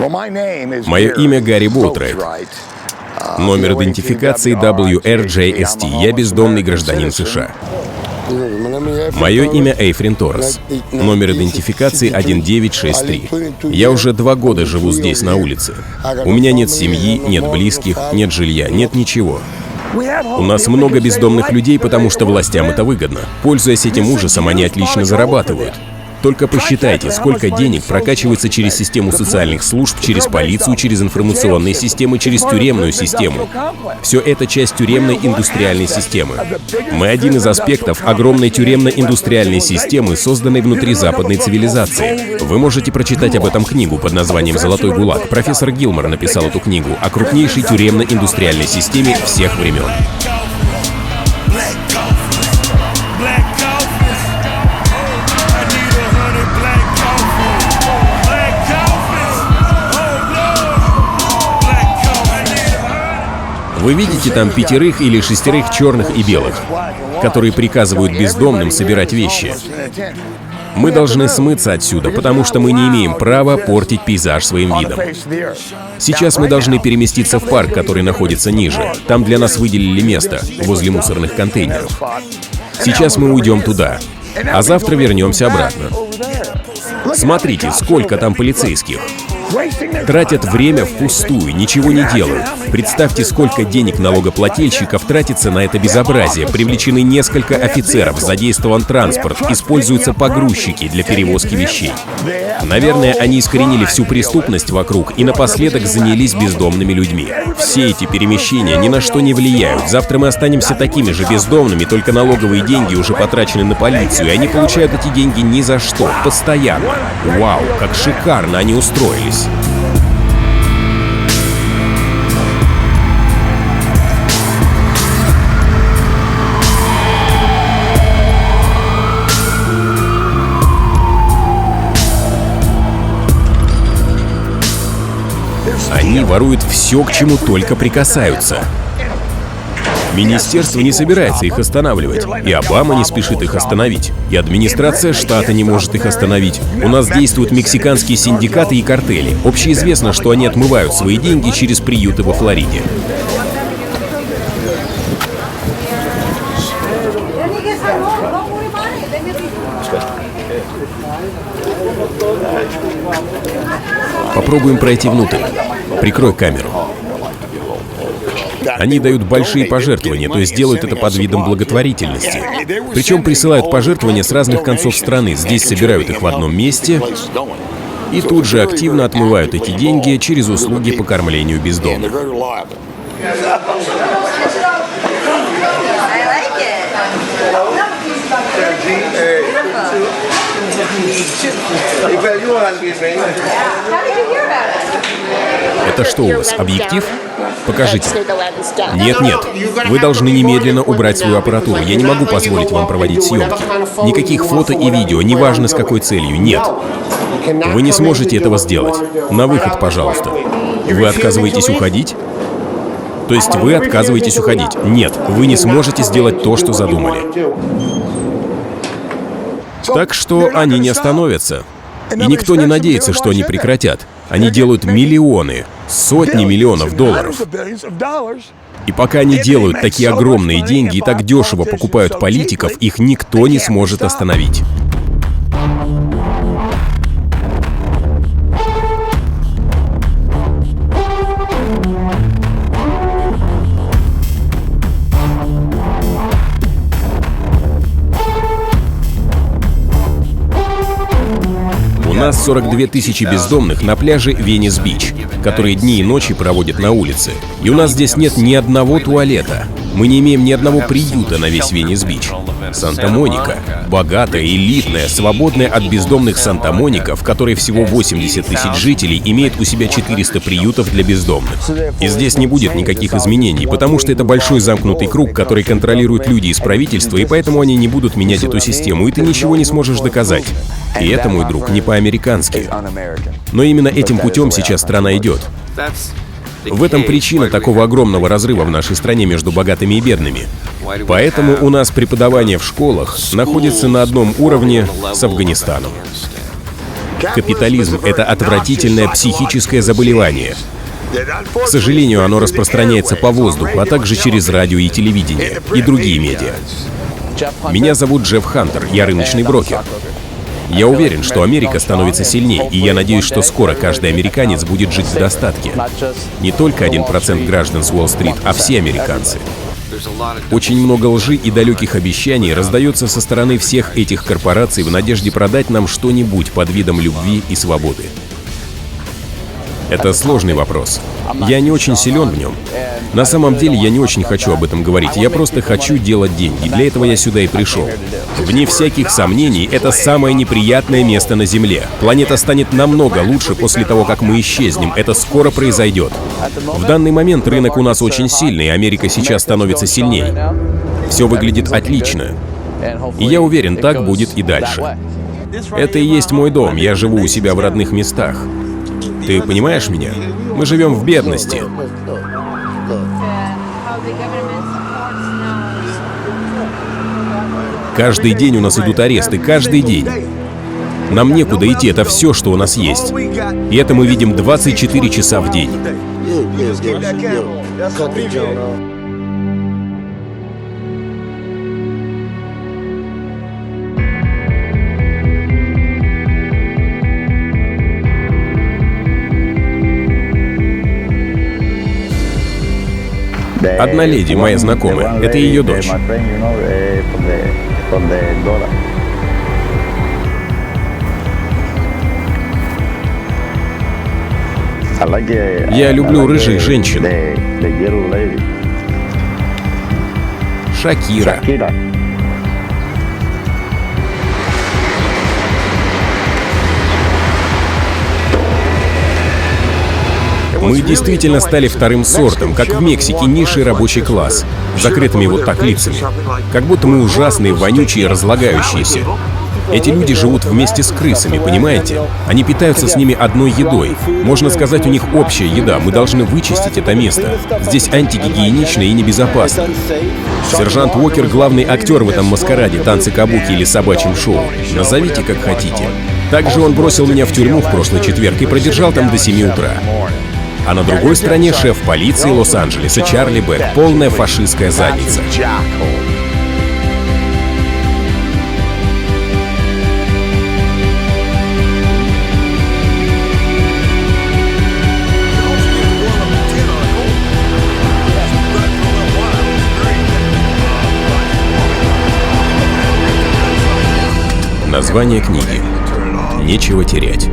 Мое имя Гарри Болтрайт. Номер идентификации WRJST. Я бездомный гражданин США. Мое имя Эйфрин Торрес. Номер идентификации 1963. Я уже 2 года живу здесь, на улице. У меня нет семьи, нет близких, нет жилья, нет ничего. У нас много бездомных людей, потому что властям это выгодно. Пользуясь этим ужасом, они отлично зарабатывают. Только посчитайте, сколько денег прокачивается через систему социальных служб, через полицию, через информационные системы, через тюремную систему. Все это часть тюремной индустриальной системы. Мы один из аспектов огромной тюремно-индустриальной системы, созданной внутри западной цивилизации. Вы можете прочитать об этом книгу под названием «Золотой ГУЛАГ». Профессор Гилмор написал эту книгу о крупнейшей тюремно-индустриальной системе всех времен. Вы видите там 5 или 6 черных и белых, которые приказывают бездомным собирать вещи. Мы должны смыться отсюда, потому что мы не имеем права портить пейзаж своим видом. Сейчас мы должны переместиться в парк, который находится ниже. Там для нас выделили место, возле мусорных контейнеров. Сейчас мы уйдем туда, а завтра вернемся обратно. Смотрите, сколько там полицейских. Тратят время впустую, ничего не делают. Представьте, сколько денег налогоплательщиков тратится на это безобразие. Привлечены несколько офицеров, задействован транспорт, используются погрузчики для перевозки вещей. Наверное, они искоренили всю преступность вокруг и напоследок занялись бездомными людьми. Все эти перемещения ни на что не влияют. Завтра мы останемся такими же бездомными, только налоговые деньги уже потрачены на полицию, и они получают эти деньги ни за что, постоянно. Вау, как шикарно они устроились. Они воруют все, к чему только прикасаются. Министерство не собирается их останавливать, и Обама не спешит их остановить, и администрация штата не может их остановить. У нас действуют мексиканские синдикаты и картели. Общеизвестно, что они отмывают свои деньги через приюты во Флориде. Попробуем пройти внутрь. Прикрой камеру. Они дают большие пожертвования, то есть делают это под видом благотворительности. Причем присылают пожертвования с разных концов страны. Здесь собирают их в одном месте и тут же активно отмывают эти деньги через услуги по кормлению бездомных. Это что у вас, объектив? Покажите. Нет, вы должны немедленно убрать свою аппаратуру. Я не могу позволить вам проводить съемки. Никаких фото и видео, неважно с какой целью, нет. Вы не сможете этого сделать. На выход, пожалуйста. Вы отказываетесь уходить? То есть вы отказываетесь уходить? Нет, вы не сможете сделать то, что задумали. Так что они не остановятся. И никто не надеется, что они прекратят. Они делают миллионы, сотни миллионов долларов. И пока они делают такие огромные деньги и так дешево покупают политиков, их никто не сможет остановить. У нас 42 тысячи бездомных на пляже Венес-Бич, которые дни и ночи проводят на улице. И у нас здесь нет ни одного туалета. Мы не имеем ни одного приюта на весь Венес-Бич. Санта-Моника — богатая, элитная, свободная от бездомных Санта-Моника, в которой всего 80 тысяч жителей, имеет у себя 400 приютов для бездомных. И здесь не будет никаких изменений, потому что это большой замкнутый круг, который контролируют люди из правительства, и поэтому они не будут менять эту систему, и ты ничего не сможешь доказать. И это, мой друг, не по-американски. Но именно этим путем сейчас страна идет. В этом причина такого огромного разрыва в нашей стране между богатыми и бедными. Поэтому у нас преподавание в школах находится на одном уровне с Афганистаном. Капитализм — это отвратительное психическое заболевание. К сожалению, оно распространяется по воздуху, а также через радио и телевидение, и другие медиа. Меня зовут Джефф Хантер, я рыночный брокер. Я уверен, что Америка становится сильнее, и я надеюсь, что скоро каждый американец будет жить в достатке. Не только 1% граждан с Уолл-стрит, а все американцы. Очень много лжи и далеких обещаний раздается со стороны всех этих корпораций в надежде продать нам что-нибудь под видом любви и свободы. Это сложный вопрос. Я не очень силен в нем. На самом деле я не очень хочу об этом говорить, я просто хочу делать деньги. Для этого я сюда и пришел. Вне всяких сомнений, это самое неприятное место на Земле. Планета станет намного лучше после того, как мы исчезнем. Это скоро произойдет. В данный момент рынок у нас очень сильный, Америка сейчас становится сильнее. Все выглядит отлично. И я уверен, так будет и дальше. Это и есть мой дом, я живу у себя в родных местах. Ты понимаешь меня? Мы живем в бедности. Каждый день у нас идут аресты, каждый день. Нам некуда идти, это все, что у нас есть. И это мы видим 24 часа в день. Одна леди, моя знакомая, это ее дочь. Я люблю рыжих женщин. Шакира. Мы действительно стали вторым сортом, как в Мексике, низший рабочий класс, закрытыми вот так лицами. Как будто мы ужасные, вонючие, разлагающиеся. Эти люди живут вместе с крысами, понимаете? Они питаются с ними одной едой. Можно сказать, у них общая еда. Мы должны вычистить это место. Здесь антигигиенично и небезопасно. Сержант Уокер — главный актер в этом маскараде, танцы кабуки или собачьем шоу. Назовите как хотите. Также он бросил меня в тюрьму в прошлый четверг и продержал там до 7 утра. А на другой стороне шеф полиции Лос-Анджелеса Чарли Бек, полная фашистская задница. Название книги «Нечего терять».